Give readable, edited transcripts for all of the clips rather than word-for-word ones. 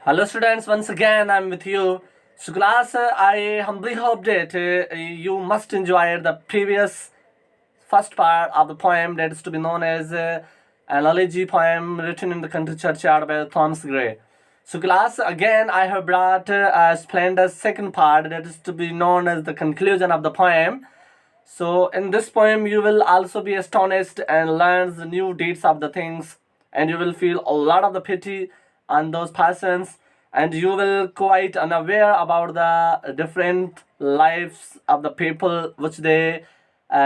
Hello students, once again I'm with you. So class, I humbly hope that you must enjoy the previous first part of the poem that is to be known as an elegy poem written in the country churchyard by Thomas Gray. So class, again I have brought a splendid second part that is to be known as the conclusion of the poem. So in this poem you will also be astonished and learn the new deeds of the things, and you will feel a lot of the pity on those persons, and you will quite unaware about the different lives of the people which they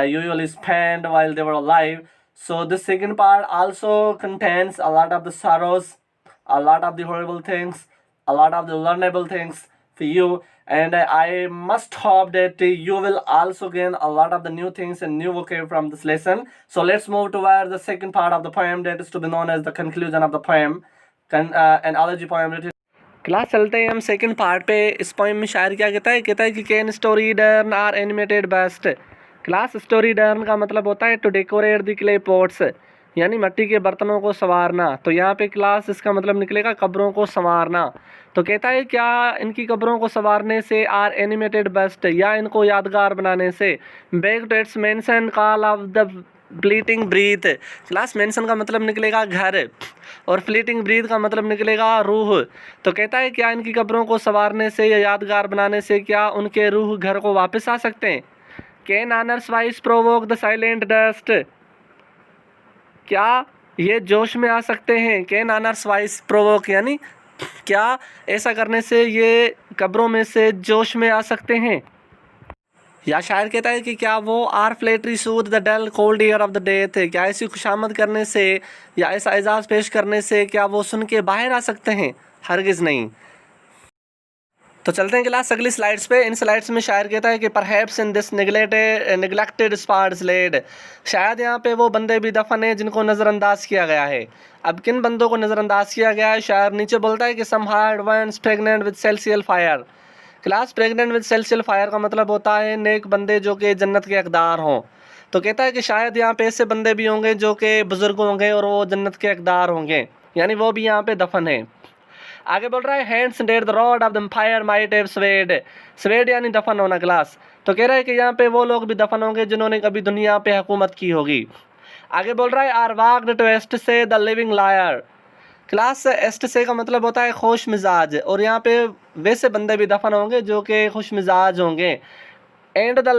usually spend while they were alive. So this second part also contains a lot of the sorrows, a lot of the horrible things, a lot of the learnable things for you, and I must hope that you will also gain a lot of the new things and new vocabulary from this lesson. So let's move toward the second part of the poem that is to be known as the conclusion of the poem, an elegy poem written. Class चलते हैं हम second part पे। इस poem में शायर क्या कहता है कि can storied urn or animated bust. Class storied urn का मतलब होता है to decorate the clay pots, यानी मिट्टी के बर्तनों को संवारना। तो यहाँ पे क्लास इसका मतलब निकलेगा कब्रों को संवारना। तो कहता है क्या इनकी कब्रों को संवारने से आर एनिमेटेड बेस्ट, या इनको यादगार बनाने से। Back to its mansion call of the fleeting breath. Class mansion का मतलब निकलेगा घर और फ्लीटिंग ब्रीथ का मतलब निकलेगा रूह। तो कहता है क्या इनकी कब्रों को संवारने से या यादगार बनाने से क्या उनके रूह घर को वापस आ सकते हैं। Can honours vice provoke the silent dust, क्या ये जोश में आ सकते हैं। कैन ऑनर्स वाइस प्रोवोक यानी क्या ऐसा करने से ये कब्रों में से जोश में आ सकते हैं। या शायर कहता है कि क्या वो or flattery soothe the dull cold ear of the death, क्या ऐसी खुशामद करने से या ऐसा एजाज़ पेश करने से क्या वो सुन के बाहर आ सकते हैं। हरगिज़ नहीं। तो चलते हैं क्लास अगली स्लाइड्स पे। इन स्लाइड्स में शायर कहता है कि perhaps in this neglected spot laid, शायद यहाँ पे वो बंदे भी दफन हैं जिनको नज़रअंदाज किया गया है। अब किन बंदों को नज़रअंदाज किया गया है, शायर नीचे बोलता है कि some heart once pregnant with celestial fire. Class pregnant with celestial fire का मतलब होता है नेक बंदे जो कि जन्नत के हकदार हों। तो कहता है कि शायद यहाँ पे ऐसे बंदे भी होंगे जो कि बुज़ुर्ग होंगे और वो जन्नत के हकदार होंगे, यानी वो भी यहाँ पे दफन है। आगे बोल रहा है hands dead the rod of the empire might have swayed, swayed यानी दफन होना क्लास। तो कह रहा है कि यहाँ पे वो लोग भी दफन होंगे जिन्होंने कभी दुनिया पे हुकूमत की होगी। आगे बोल रहा है आर वाक्ड टू एस्ट से द लिविंग लायर। क्लास एस्ट से का मतलब होता है खुश मिजाज, और यहाँ पे वैसे बंदे भी दफन होंगे जो कि खुश मिजाज होंगे। And the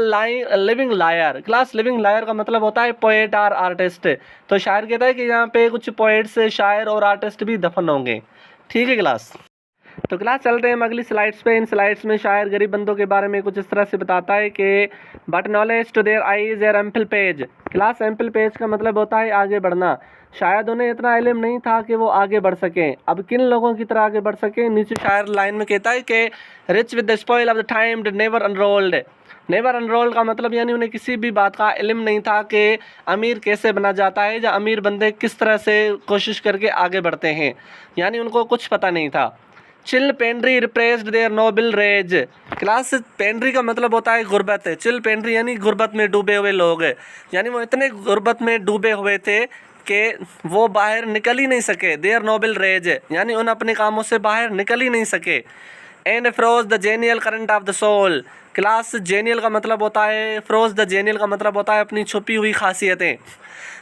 living lyre, class living lyre का मतलब होता है पोएट और आर्टिस्ट। तो शायर कहता है कि यहाँ पे कुछ पोएट्स, शायर और आर्टिस्ट भी दफन होंगे। ठीक है क्लास। तो क्लास चलते हैं हम अगली स्लाइड्स पे। इन स्लाइड्स में शायर गरीब बंदों के बारे में कुछ इस तरह से बताता है कि but knowledge to their eyes air ample page. Class ample page का मतलब होता है आगे बढ़ना। शायद उन्हें इतना इल्म नहीं था कि वो आगे बढ़ सकें। अब किन लोगों की तरह आगे बढ़ सकें, नीचे शायर लाइन में कहता है कि rich with the spoil of the time did never unrolled. Never unrolled का मतलब यानी उन्हें किसी भी बात का इल्म नहीं था कि अमीर कैसे बना जाता है या अमीर बंदे किस तरह से कोशिश करके आगे बढ़ते हैं, यानी उनको कुछ पता नहीं था। Chill penury repressed their noble rage. Class penury का मतलब होता है गुर्बत। चिल पेंड्री यानी गुर्बत में डूबे हुए लोग, यानी वो इतने गुर्बत में डूबे हुए थे कि वो बाहर निकल ही नहीं सके। देयर नोबल रेज यानी उन अपने कामों से बाहर निकल ही नहीं सके। And froze the genial current of the soul. Class genial का मतलब होता है, फ्रोज द जेनियल का मतलब होता है अपनी छुपी हुई खासियतें,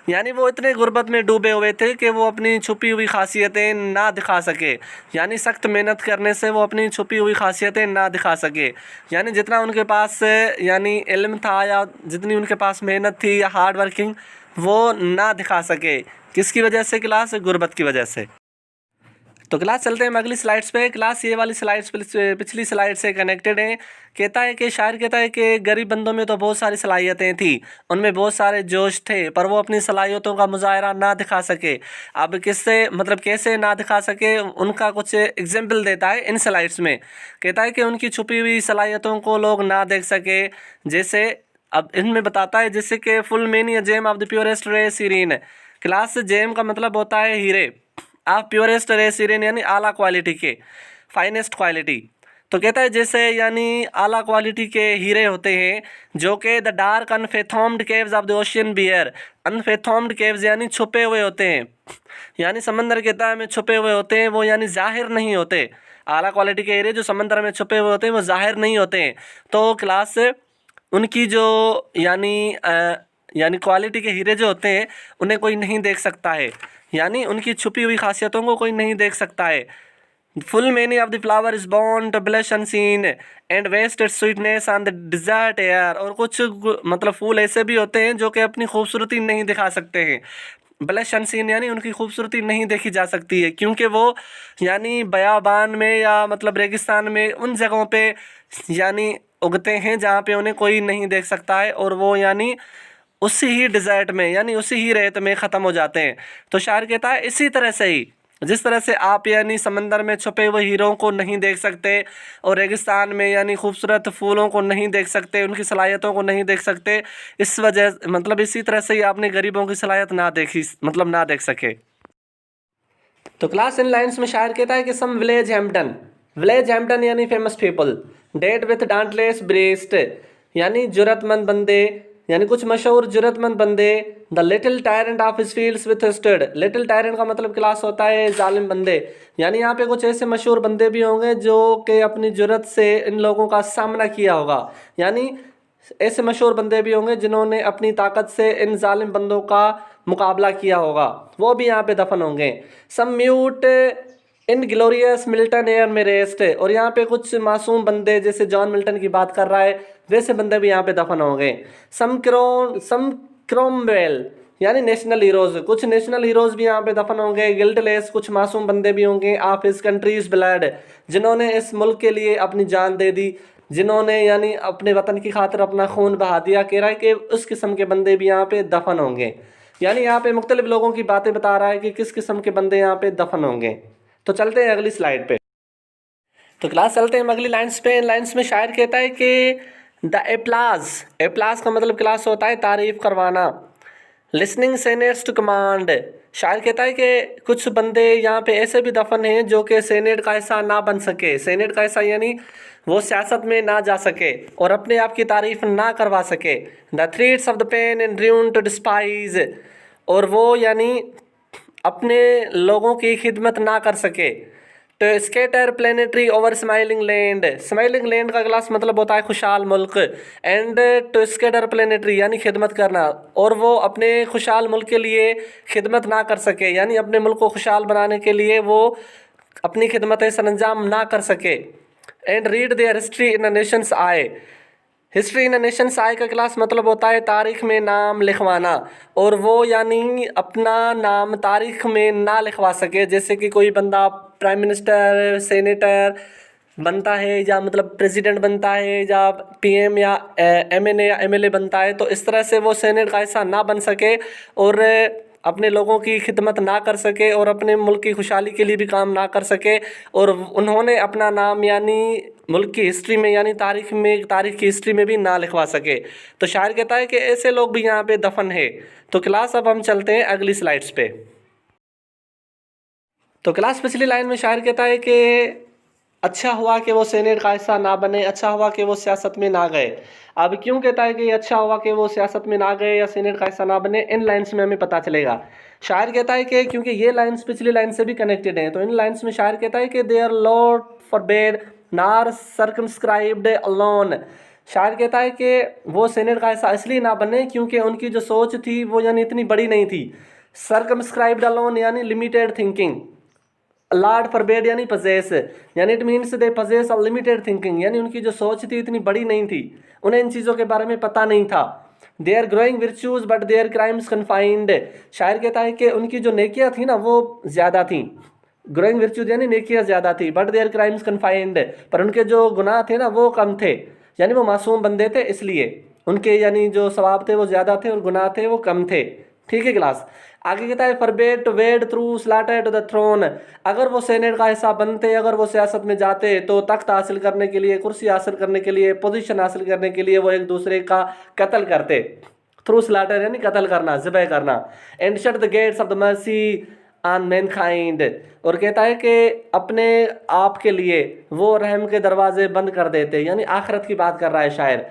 यानी वो इतने गुर्बत में डूबे हुए थे कि वो अपनी छुपी हुई खासियतें ना दिखा सके, यानी सख्त मेहनत करने से वो अपनी छुपी हुई खासियतें ना दिखा सके। यानी जितना उनके पास यानी इल्म था या जितनी उनके पास मेहनत थी या हार्ड वर्किंग, वो ना दिखा सके। किसकी वजह से क्लास? गुर्बत की वजह से। तो क्लास चलते हैं हम अगली स्लाइड्स पे। क्लास ये वाली स्लाइड्स पिछली स्लाइड से कनेक्टेड हैं। कहता है कि शायर कहता है कि गरीब बंदों में तो बहुत सारी सलाहियतें थी, उनमें बहुत सारे जोश थे, पर वो अपनी सलाहियतों का मुजाहरा ना दिखा सके। अब किससे मतलब कैसे ना दिखा सके, उनका कुछ एग्जाम्पल देता है इन स्लाइड्स में। कहता है कि उनकी छुपी हुई सलाहियतों को लोग ना देख सके, जैसे अब इनमें बताता है जैसे कि full many gem of the purest ray serene. Class gem का मतलब होता है हीरे, आप प्योरेस्ट रे सीरीन यानी आला क्वालिटी के, फाइनेस्ट क्वालिटी। तो कहता है जैसे यानी आला क्वालिटी के हीरे होते हैं जो कि the dark unfathomed caves of the ocean bear. Unfathomed caves यानी छुपे हुए होते हैं, यानी समंदर के तह में छुपे हुए होते हैं, वो यानी जाहिर नहीं होते। आला क्वालिटी के हीरे जो समंदर में छुपे हुए होते हैं वो जाहिर नहीं होते हैं। तो क्लास उनकी जो यानी क्वालिटी के हीरे जो होते हैं उन्हें कोई नहीं देख सकता है, यानी उनकी छुपी हुई खासियतों को कोई नहीं देख सकता है। Full meaning of the flower is born to blush unseen and waste its sweetness on the desert air. और कुछ मतलब फूल ऐसे भी होते हैं जो कि अपनी खूबसूरती नहीं दिखा सकते हैं। ब्लश अनसीन यानी उनकी खूबसूरती नहीं देखी जा सकती है, क्योंकि वो यानी बयाबान में या मतलब रेगिस्तान में उन जगहों पे यानी उगते हैं जहाँ पे उन्हें कोई नहीं देख सकता है, और वो यानी उसी ही डिज़र्ट में यानी उसी ही रेत में ख़त्म हो जाते हैं। तो शायर कहता है इसी तरह से ही जिस तरह से आप यानी समंदर में छुपे हुए हीरों को नहीं देख सकते और रेगिस्तान में यानी खूबसूरत फूलों को नहीं देख सकते, उनकी सलाहियतों को नहीं देख सकते, इस वजह मतलब इसी तरह से ही आपने गरीबों की सलाहियत ना देखी मतलब ना देख सके। तो क्लास इन लाइन्स में शायर कहता है कि सम विलेज हैम्पटन यानी famous people that with dauntless breast यानी जुरतमंद बंदे, यानी कुछ मशहूर जुरतमंद बंदे। The little tyrant of his fields withstood. Little tyrant का मतलब क्लास होता है जालिम बंदे, यानी यहाँ पे कुछ ऐसे मशहूर बंदे भी होंगे जो कि अपनी जुरत से इन लोगों का सामना किया होगा, यानी ऐसे मशहूर बंदे भी होंगे जिन्होंने अपनी ताकत से इन जालिम बंदों का मुकाबला किया होगा, वो भी यहाँ पे दफन होंगे। Some mute inglorious Milton here may rest. और यहाँ पे कुछ मासूम बंदे जैसे जॉन मिल्टन की बात कर रहा है वैसे बंदे भी यहाँ पे दफन होंगे। सम क्रोमवेल यानी नेशनल हीरोज, कुछ नेशनल हीरोज भी यहाँ पे दफन होंगे। गिल्टलेस कुछ मासूम बंदे भी होंगे। ऑफ हिज कंट्रीज ब्लड जिन्होंने इस मुल्क के लिए अपनी जान दे दी, जिन्होंने यानी अपने वतन की खातिर अपना खून बहा दिया। कह रहा है कि उस किस्म के बंदे भी यहाँ पे दफन होंगे, यानी यहाँ पे मुख्तलिफ लोगों की बातें बता रहा है कि किस किस्म के बंदे यहाँ पे दफन होंगे। तो चलते हैं अगली स्लाइड पे। तो क्लास चलते हैं अगली लाइन्स पे। इन लाइन्स में शायर कहता है कि द एप्लाज का मतलब क्लास होता है तारीफ करवाना। Listening senates to command. शायर कहता है कि कुछ बंदे यहाँ पे ऐसे भी दफन हैं जो कि सेनेट का हिस्सा ना बन सके। सेनेट का हिस्सा यानी वो सियासत में ना जा सके और अपने आप की तारीफ ना करवा सके। The threats of the pain and ruin to despise. और वो यानी अपने लोगों की खिदमत ना कर सके। तो scatter plenty over smiling land. Smiling land का क्लास मतलब होता है खुशहाल मुल्क। एंड टू स्केटर प्लेनेटरी यानी खिदमत करना, और वो अपने खुशहाल मुल्क के लिए खिदमत ना कर सके, यानी अपने मुल्क को खुशहाल बनाने के लिए वो अपनी खिदमतें सरंजाम ना कर सके। And read their history in a nation's eyes. History in a nation's eyes का क्लास मतलब होता है तारीख में नाम लिखवाना, और वो यानी अपना नाम तारीख में ना लिखवा सके। जैसे कि कोई बंदा प्राइम मिनिस्टर, सेनेटर बनता है या मतलब प्रेसिडेंट बनता है या पीएम या एमएनए या एमएलए बनता है, तो इस तरह से वो सेनेट का हिस्सा ना बन सके और अपने लोगों की खिदमत ना कर सके और अपने मुल्क की खुशहाली के लिए भी काम ना कर सके, और उन्होंने अपना नाम यानी मुल्क की हिस्ट्री में यानी तारीख की हिस्ट्री में भी ना लिखवा सके। तो शायर कहता है कि ऐसे लोग भी यहाँ पे दफन है। तो क्लास अब हम चलते हैं अगली स्लाइड्स पे। तो क्लास पिछली लाइन में शायर कहता है कि अच्छा हुआ कि वो सेनेट का हिस्सा ना बने, अच्छा हुआ कि वो सियासत में ना गए। अब क्यों कहता है कि अच्छा हुआ कि वो सियासत में ना गए या सेनेट का हिस्सा ना बने, इन लाइन्स में हमें पता चलेगा। शायर कहता है कि क्योंकि ये लाइन्स पिछली लाइन से भी कनेक्टेड हैं, तो इन लाइन्स में शायर कहता है कि देयर लॉर्ड फॉरबेड नार सर्कमस्क्राइब्ड अलोन। शायर कहता है कि वो सेनेट का हिस्सा इसलिए ना बने क्योंकि उनकी जो सोच थी वो यानी इतनी बड़ी नहीं थी। सर्कमस्क्राइब्ड अलोन यानी लिमिटेड थिंकिंग। लॉर्ड फॉरबेड यानी पजेस, यानी it means they possess a limited thinking, यानी उनकी जो सोच थी इतनी बड़ी नहीं थी, उन्हें इन चीज़ों के बारे में पता नहीं था। Their growing virtues but their crimes confined. शायर कहता है कि उनकी जो नेकियां थी ना वो ज़्यादा थी। ग्रोइंग वर्च्यूज यानी नेकियां ज़्यादा थी, बट देयर क्राइम्स कन्फाइंड, पर उनके जो गुनाह थे ना वो कम थे, यानी वो मासूम बंदे थे इसलिए उनके यानी जो सवाब थे वो ज़्यादा थे और गुनाह थे वो कम थे। ठीक है क्लास। आगे कहता है forbade to wade through slaughter to the throne. अगर वो सेनेट का हिस्सा बनते, अगर वो सियासत में जाते तो तख्त हासिल करने के लिए, कुर्सी हासिल करने के लिए, पोजीशन हासिल करने के लिए वो एक दूसरे का कत्ल करते। थ्रू स्लॉटर यानी कत्ल करना, ज़िबह करना। And shut the gates of the mercy on Mankind, और कहता है कि अपने आप के लिए वो रहम के दरवाजे बंद कर देते, यानी आखिरत की बात कर रहा है शायर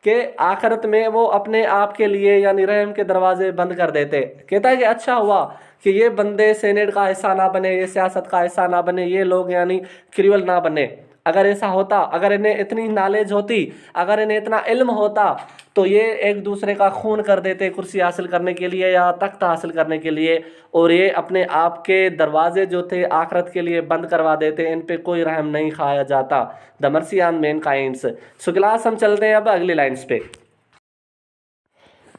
कि आखिरत में वो अपने आप के लिए यानी रहम के दरवाजे बंद कर देते। कहता है कि अच्छा हुआ कि ये बंदे सेनेट का हिस्सा ना बने, ये सियासत का हिस्सा ना बने, ये लोग यानी क्रिवल ना बने। अगर ऐसा होता, अगर इन्हें इतनी नॉलेज होती, अगर इन्हें इतना इल्म होता, तो ये एक दूसरे का खून कर देते कुर्सी हासिल करने के लिए या तख्त हासिल करने के लिए, और ये अपने आप के दरवाजे जो थे आखिरत के लिए बंद करवा देते। इन पे कोई रहम नहीं खाया जाता। The mercy on man kinds. So class हम चलते हैं अब अगली लाइन्स पे।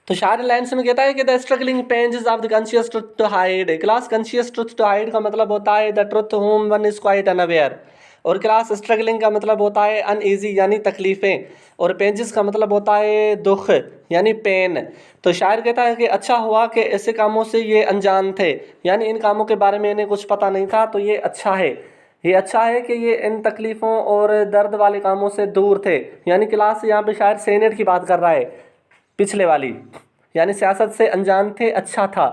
तो शायर लाइन्स में कहता है कि the struggling pangs of the conscious truth to hide. Class conscious truth to hide का मतलब होता है the truth whom one is quite unaware, और क्लास स्ट्रगलिंग का मतलब होता है अनईजी यानी तकलीफ़ें, और पेंजेस का मतलब होता है दुख यानी पेन। तो शायर कहता है कि अच्छा हुआ कि ऐसे कामों से ये अनजान थे, यानी इन कामों के बारे में इन्हें कुछ पता नहीं था, तो ये अच्छा है, ये अच्छा है कि ये इन तकलीफ़ों और दर्द वाले कामों से दूर थे। यानी क्लास यहाँ पे शायर सेनेट की बात कर रहा है, पिछले वाली, यानी सियासत से अनजान थे, अच्छा था।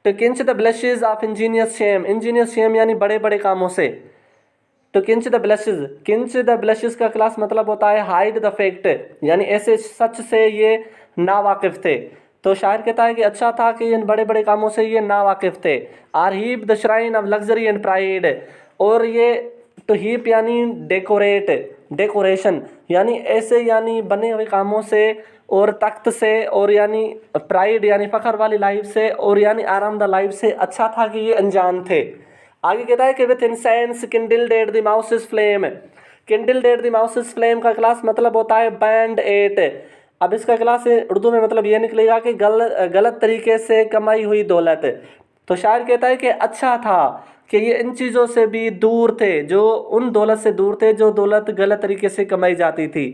तो quench the blushes of ingenuous shame, ingenuous shame यानी बड़े बड़े कामों से। तो quench the blushes, quench the blushes का क्लास मतलब होता है हाइड द फैक्ट, यानी ऐसे सच से ये ना वाकिफ थे। तो शायर कहता है कि अच्छा था कि इन बड़े बड़े कामों से ये ना वाकिफ थे। Or heap the shrine of luxury and pride, और ये तो हीप यानी डेकोरेट, डेकोरेशन यानी ऐसे यानी बने हुए कामों से और तख्त से, और यानी प्राइड यानी फ़ख्र वाली लाइफ से, और यानी आरामदा लाइफ से अच्छा था कि ये अनजान थे। आगे कहता है कि with incense kindled at the mouses flame, kindled at the mouses flame का क्लास मतलब होता है बैंड एट। अब इसका क्लास उर्दू में मतलब ये निकलेगा कि गलत तरीके से कमाई हुई दौलत। तो शायर कहता है कि अच्छा था कि ये इन चीज़ों से भी दूर थे, जो उन दौलत से दूर थे जो दौलत गलत तरीके से कमाई जाती थी।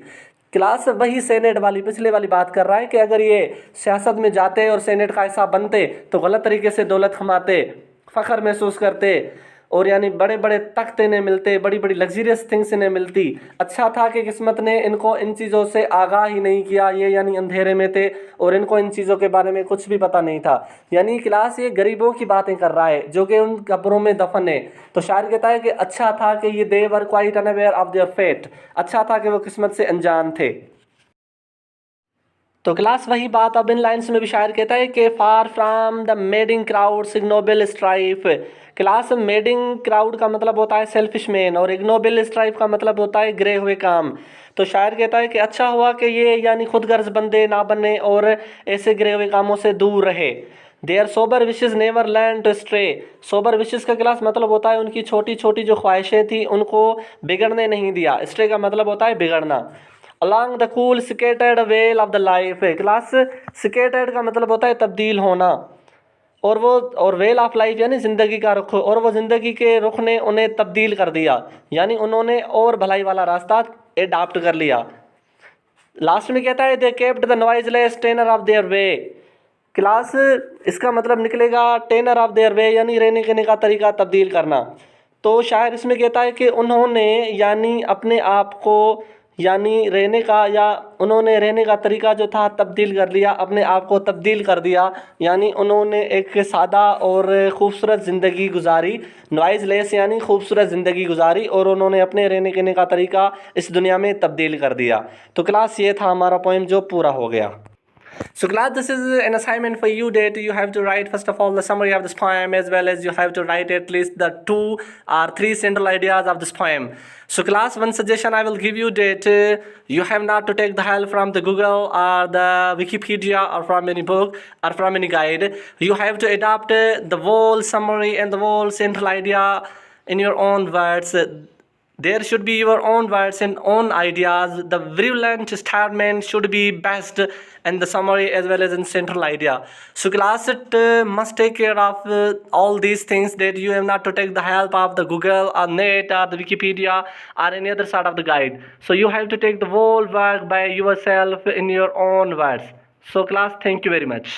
क्लास वही सेनेट वाली, पिछले वाली बात कर रहा है कि अगर ये सियासत में जाते और सेनेट का हिस्सा बनते तो गलत तरीके से दौलत कमाते, फ़ख्र महसूस करते, और यानी बड़े बड़े तख्त इन्हें मिलते, बड़ी बड़ी लग्जरियस थिंग्स इन्हें मिलती। अच्छा था कि किस्मत ने इनको इन चीज़ों से आगाह ही नहीं किया, ये यानी अंधेरे में थे और इनको इन चीज़ों के बारे में कुछ भी पता नहीं था। यानी क्लास ये गरीबों की बातें कर रहा है जो कि उन कब्रों में दफन है। तो शायर कहता है कि अच्छा था कि ये they were quite unaware of their fate, अच्छा था कि वो किस्मत से अनजान थे। तो क्लास वही बात अब इन लाइन्स में भी शायर कहता है कि फार from the madding crowd ignoble strife. Class madding crowd का मतलब होता है सेल्फिश मैन, और इग्नोबल स्ट्राइफ का मतलब होता है गिरे हुए काम। तो शायर कहता है कि अच्छा हुआ कि ये यानी खुद गर्ज बंदे ना बने और ऐसे गिरे हुए कामों से दूर रहे। Their sober wishes never learn to stray, sober wishes का क्लास मतलब होता है उनकी छोटी छोटी जो ख्वाहिशें थी उनको बिगड़ने नहीं दिया। स्ट्रे का मतलब होता है बिगड़ना। Along the cool scattered well of the life, class scattered का मतलब होता है तब्दील होना, और वो और वेल ऑफ लाइफ यानी ज़िंदगी का रुख, और वो ज़िंदगी के रुख ने उन्हें तब्दील कर दिया, यानी उन्होंने और भलाई वाला रास्ता एडाप्ट कर लिया। लास्ट में कहता है they kept the noiseless tenor of their way. Class इसका मतलब निकलेगा टेनर ऑफ देयर वे यानी रहने कहने का तरीका तब्दील करना। तो शायर इसमें कहता है कि उन्होंने यानी अपने आप को यानी रहने का, या उन्होंने रहने का तरीका जो था तब्दील कर लिया, अपने आप को तब्दील कर दिया, यानी उन्होंने एक सादा और ख़ूबसूरत ज़िंदगी गुजारी, नॉइज़ लेस यानी खूबसूरत ज़िंदगी गुजारी, और उन्होंने अपने रहने कहने का तरीका इस दुनिया में तब्दील कर दिया। तो क्लास ये था हमारा पोएम जो पूरा हो गया। So class, this is an assignment for you that you have to write first of all the summary of this poem, as well as you have to write at least the 2 or 3 central ideas of this poem. So class, one suggestion I will give you that you have not to take the help from the Google or the Wikipedia or from any book or from any guide. You have to adapt the whole summary and the whole central idea in your own words. There should be your own words and own ideas. The virulent statement should be best in the summary as well as in central idea. So class, it must take care of all these things, that you have not to take the help of the Google or net or the Wikipedia or any other sort of the guide. So you have to take the whole work by yourself in your own words. So class, thank you very much.